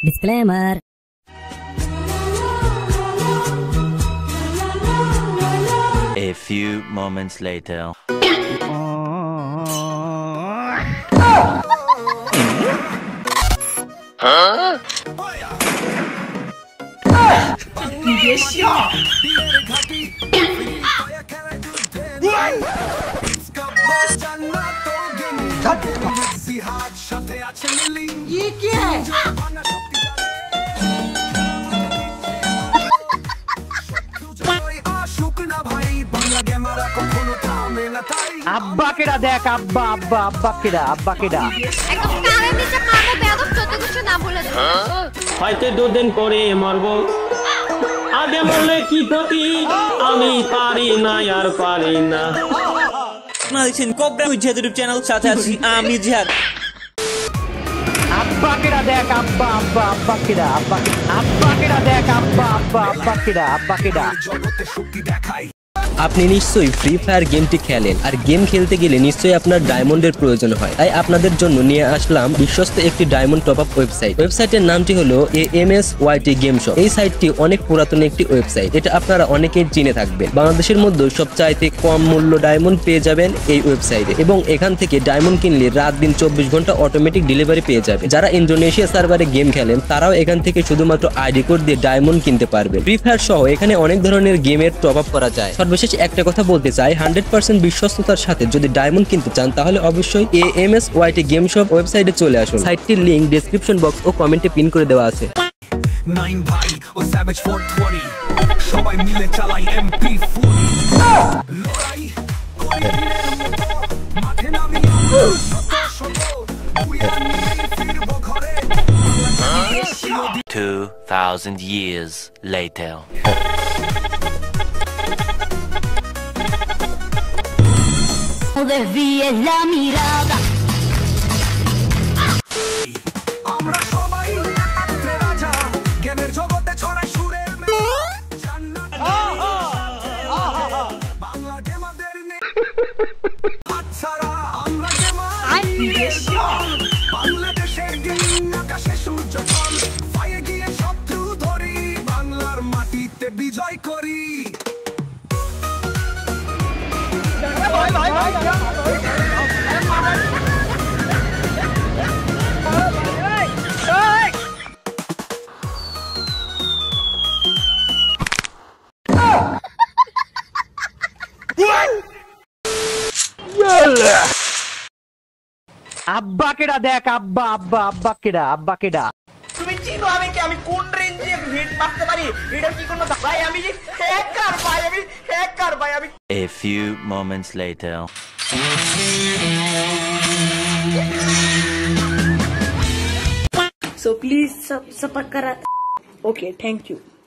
Disclaimer. A few moments later. Huh? 你别笑。ये क्या है? আব্বা কেডা দেখ আব্বা আব্বা আব্বা কেডা আব্বা কেডা একদম কানের নিচে মারবো বেয়াদব যত কিছু না বলে দেব হয়তো দুদিন পরে মরবো আগে মরলে কি ক্ষতি আমি পারি না আর পারি না আপনারা দেখছেন কোবরা জিহাদ ইউটিউব চ্যানেল সাথে আছি আমি জিহাদ আব্বা কেডা দেখ আব্বা আব্বা আব্বা কেডা আব্বা আব্বা কেডা দেখ আব্বা আব্বা আব্বা কেডা আব্বা কেডা আপনি নিশ্চয়ই ফ্রি ফায়ার গেমটি খেলেন আর গেম খেলতে গেলে নিশ্চয়ই আপনার ডায়মন্ডের প্রয়োজন হয় তাই আপনাদের জন্য নিয়ে আসলাম বিশ্বস্ত একটি ডায়মন্ড টপ আপ ওয়েবসাইটের নামটি হলো AMSYT গেম শপ। এই সাইটটি অনেক পুরাতন একটি ওয়েবসাইট, এটা আপনারা অনেকেই চিনে থাকবেন। বাংলাদেশের মধ্যে সবচাইতে কম মূল্য ডায়মন্ড পেয়ে যাবেন এই ওয়েবসাইটে এবং এখান থেকে ডায়মন্ড কিনলে রাত দিন 24 ঘন্টা অটোমেটিক ডেলিভারি পেয়ে যাবে। যারা ইন্দোনেশিয়া সার্ভারে গেম খেলেন তারাও এখান থেকে শুধুমাত্র আইডি কোড দিয়ে ডায়মন্ড কিনতে পারবেন। ফ্রি ফায়ার সহ এখানে অনেক ধরনের গেমের টপ আপ করা যায়। সর্বশেষ একটা কথা বলতে চাই, 100% বিশ্বস্ততার সাথে যদি ডায়মন্ড কিনতে চান তাহলে অবশ্যই AMSYT গেম শপ ওয়েবসাইটে চলে আসুন। সাইটটির লিংক ডেসক্রিপশন বক্স ও কমেন্টে পিন করে দেওয়া আছে। 9 ভাই ও স্যাভেজ 420 সবাই মিলে চালাই MP40 লড়াই করি মাঠে নামি ফিরবো ঘরে 2000 years later. Desvíe la mirada. আমরা সবাই রাজা জ্ঞানের জগতে ছড়াই সুরের জান্নাত বাংলা গেমারদের আচ্ছারা আমরা গেমার বাংলাদেশের গেম আকাশে সূর্য ফল পায়ে গিয়ে শত্রু ধরি বাংলার মাটিতে বিজয় করি। আব্বা কেডা দেখ আব্বা আব্বা আব্বা কেডা আব্বা কেডা তুমি চিনো আমি কি আমি কোন রেঞ্জে হিট মারতে পারি এটা কি কোনো ভাই আমি হ্যাকার ভাই আমি A few moments later. So please subscribe. Okay, thank you.